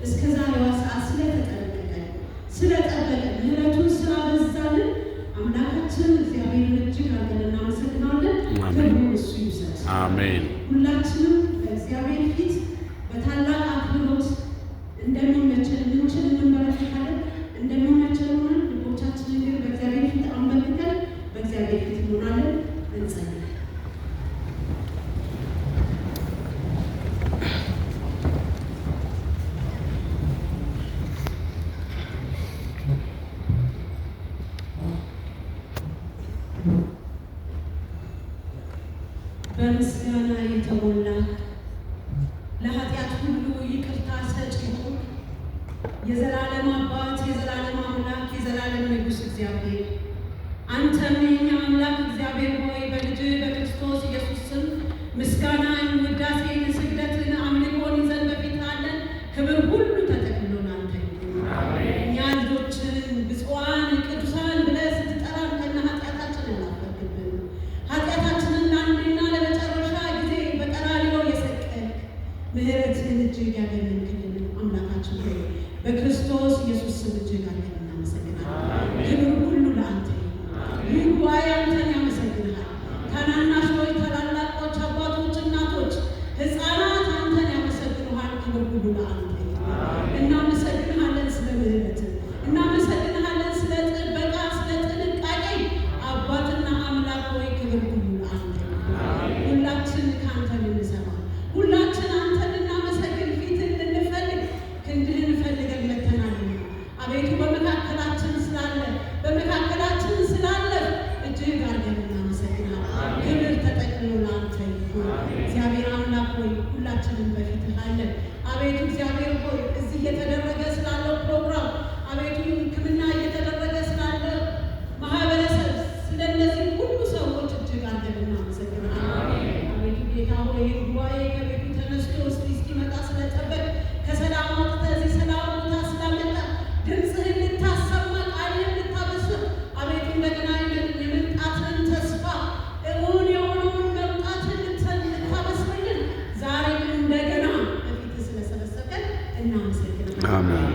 እስከዛሬዋ ሰዓት ስለተጠበቀን ስለጠበቀን ምሕረቱን ስላበዛልን አምላካችን እግዚአብሔርን እጅግ አድርገን እናመሰግናለን። ክብሩን እሱ ይውሰድ። አሜን። ሁላችንም በእግዚአብሔር ፊት በታላቅ አክብሮት እንደሚመቸን ምንችል እንመለከታለን። እንደሚመቸን ሆነን ልቦቻችንን ግን በእግዚአብሔር ፊት አንበርክከን በእግዚአብሔር ፊት እንሆናለን። እንጸልይ። በምስጋና የተሞላ ለኃጢአት ሁሉ ይቅርታ ሰጪ ሆንክ የዘላለም አባት የዘላለም አምላክ የዘላለም ንጉሥ እግዚአብሔር አንተም የእኛ አምላክ እግዚአብሔር ሆይ በልጅ በክርስቶስ ኢየሱስ ስም ምስጋናን፣ ውዳሴን፣ ስግደትን፣ አምልኮን ይዘን በፊትህ አለን። ክብር ሁሉ ተጠቅልሎ ላንተ ይሁን። እኛ ልጆችን ብፁዓን ቅዱሳን ብለህ ስትጠራን ከነ ኃጢአታችንን አላፈርድብን። ኃጢአታችንን ለአንዴና ለመጨረሻ ጊዜ በቀራንዮ የሰቀልክ ምሕረትህን እጅግ ያገለግልን አምላካችን ሆይ በክርስቶስ ኢየሱስ ስም እጅግ አድርገን እናመሰግናለን። ክብር ሁሉ ለአንተ ይሁን። ይህ ጉባኤ አንተን ያመሰግንሃል። ታናናሾች፣ ታላላቆች፣ አባቶች፣ እናቶች፣ ሕፃናት አንተን ያመሰግኑሃል። ክብር ሁሉ ለአንተ ይሁን። እናመሰግንሃለን ስለ ምሕረትህ፣ እናመሰግንሃለን ስለ ጥበቃ፣ ስለ ጥንቃቄ። አባትና አምላክ ሆይ ክብር ሁሉ ለአንተ ይሁን። ሁላችን ከአንተ ልንሰማ፣ ሁላችን አንተን ልናመሰግን፣ ፊትን ልንፈልግ፣ ክንድህን ፈልገን መተናልና አቤቱ በመካከላችን ስላለ በመካከላችን ስላለህ እጅግ አድርገን እናመሰግናለን። ክብር ተጠቅልሎ ለአንተ ይሁን። እግዚአብሔር አምላክ ሆይ ሁላችንም በፊትህ አለን። አቤቱ እግዚአብሔር ሆይ እዚህ እየተደረገ ስላለው ፕሮግራም፣ አቤቱ ሕክምና እየተደረገ ስላለ ማህበረሰብ፣ ስለነዚህ ሁሉ ሰዎች እጅግ አድርገን እናመሰግናለን። አቤቱ ጌታ ሆይ ጉባኤ ከቤቱ ተነስቶ እስኪመጣ ስለጠበቅ ከሰላም ወጥተህ እዚህ ሰላም ቦታ ስላመጣ ድምፅህን ልታሰማ ቃልህን ልታበስር አቤቱ እንደገና የመምጣትን ተስፋ እውን የሆነውን መምጣትን ልታበስርልን ዛሬም እንደገና በፊትህ ስለሰበሰብከን እናመሰግናለን። አሜን።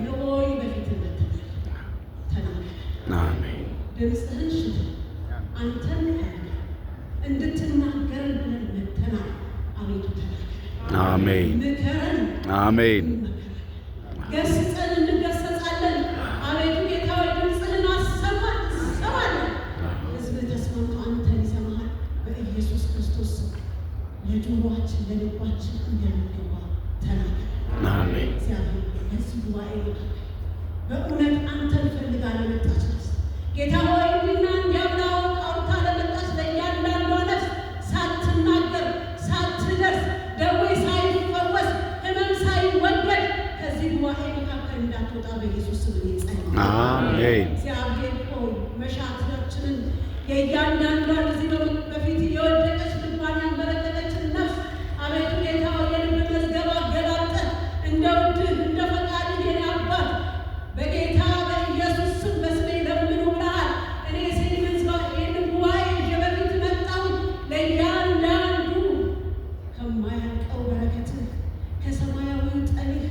ንሆይ በፊትህ መጥተናል። ተናገረን። አሜን። ድምፅህን ሽተን አንተን እንድትናገረን ብለን መጥተናል። አቤቱ ተናገረን። አሜን። ምከረን። አሜን። ገስጸን እንገሰጻለን። አቤቱ ጌታ ሆይ ድምፅህን አሰማን፣ እንሰማለን። ሕዝብህ ተስማምቶ አንተን ይሰማሃል። በኢየሱስ ክርስቶስ ስም ለጆሮአችን ለልባችን እንደሚገባ ተናገር። አሜን። እግዚአብሔር በዚህ ጉባኤ በእውነት አንተን ፈልጋ ለመጣች ነፍስ ጌታ ሆይ እንዲና እንዲያብላው አውርታ ለመጣች ለእያንዳንዷ ነፍስ ሳትናገር ሳትደርስ ደዌ ሳይፈወስ ሕመም ሳይወገድ ከዚህ ጉባኤ መካከል እንዳትወጣ በኢየሱስ ስም እንጸልያለን። አሜን። እግዚአብሔር ሆይ መሻታችንን የእያንዳንዷን እዚህ በፊት የወደቀች ልቧን ያንበረከከችን ነፍስ አቤቱ ጌታ ሆይ የልብ መዝገብ አገላብጠህ እንደ ውድህ እንደ ፈቃድህ የኔ አባት በጌታ በኢየሱስ ስም በስሜ ለምኑ ብለሃል። እኔ ይህንን ጉባኤ ይዤ በፊት መጣሁ። ለእያንዳንዱ ከማያልቀው በረከትህ ከሰማያዊ ጠልህ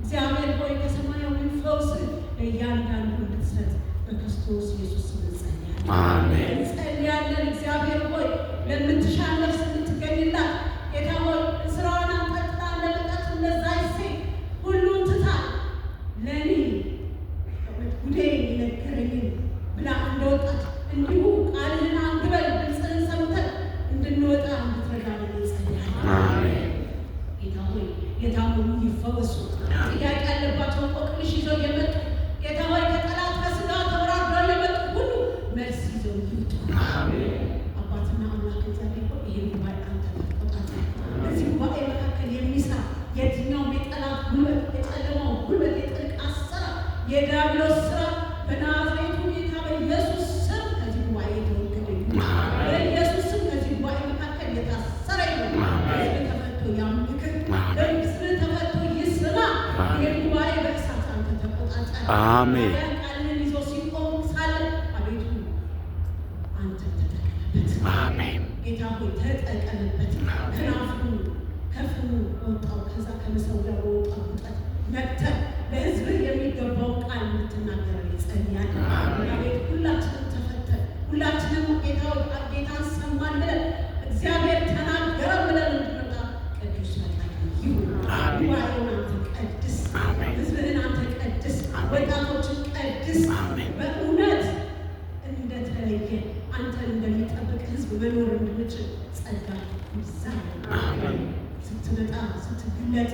እግዚአብሔር ሆይ ከሰማያዊ ፈውስህ ለእያንዳንዱ እንድትሰጥ በክርስቶስ ኢየሱስ ስም እንጸልያለን። አሜን። እንጸልያለን። እግዚአብሔር ሆይ ለምትሻ ነፍስ እንድትገኝላት ጌታ ሆይ ስራዋን አንጠጥታ ለመጣች ለዛች ሴት ሁሉን ትታ ለእኔ ጉዴ የነገረኝን ብላ እንደወጣች እንዲሁ ቃልህን አንግበን ድምፅህን ሰምተን እንድንወጣ እንድትረዳን እንጸልያለን። አሜን። ጌታ ሆይ የታመሙ ይፈወሱ። ጥያቄ ያለባቸው እንቆቅልሽ ይዘው የመጡ ጌታ ሆይ ከጠላት ከስጋ ተወራርደው የመጡ ሁሉ መልስ ይዘው ይምጡ። አባትና አምላክ እግዚአብሔር ሆይ ይህን ጉባኤ አንተ ተቆጣጠር። በዚህ ጉባኤ መካከል የሚሰራ የትኛውም የጠላት ጉልበት፣ የጨለማው ጉልበት፣ የጥልቅ አሰራር፣ የዲያብሎስ ስራ በናዝሬቱ ጌታ በኢየሱስ ስም ከዚህ ጉባኤ የተወገደ ይሁን። በኢየሱስ ስም ከዚህ ጉባኤ መካከል የታሰረ ይሁን። ሕዝብ ተፈቶ ያምልክህ፣ ሕዝብ ተፈቶ ይስማ። ይህን ጉባኤ በእሳት አንተ ተቆጣጠር። አሜን። ቃልህን ይዞ ሲቆም ሳለ አቤቱ አንተ ተጠቀምበት። አሜን። ጌታ ሆይ ተጠቀምበት። ከናፉ ከፍሙ ወጣው ከዛ ከመሰዊያው ወጣው ቁጠት መጥተ ጉባኤውን አንተ ቀድስ፣ ሕዝብህን አንተ ቀድስ፣ ወጣቶችን ቀድስ። በእውነት እንደተለየ አንተን እንደሚጠብቅ ሕዝብ መኖር እንድንችል ጸጋ ይብዛልን። ስትመጣ ስትገለጥ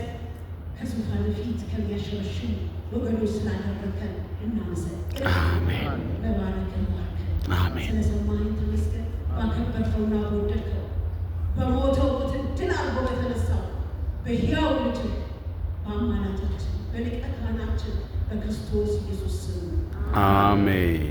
ከዙፋን ፊት ከሚያሸበሽቡ ወገኖች ስላደረከን እናመሰግናለን። በባረከን ባርከን፣ ስለሰማኸኝ ተመስገን። ባከበርከውና በወደድከው በሞተው ሞትን ድል አድርጎ በተነሳው በሕያው ልጅ በአማላጃችን በሊቀ ካህናችን በክርስቶስ ኢየሱስ ስም አሜን።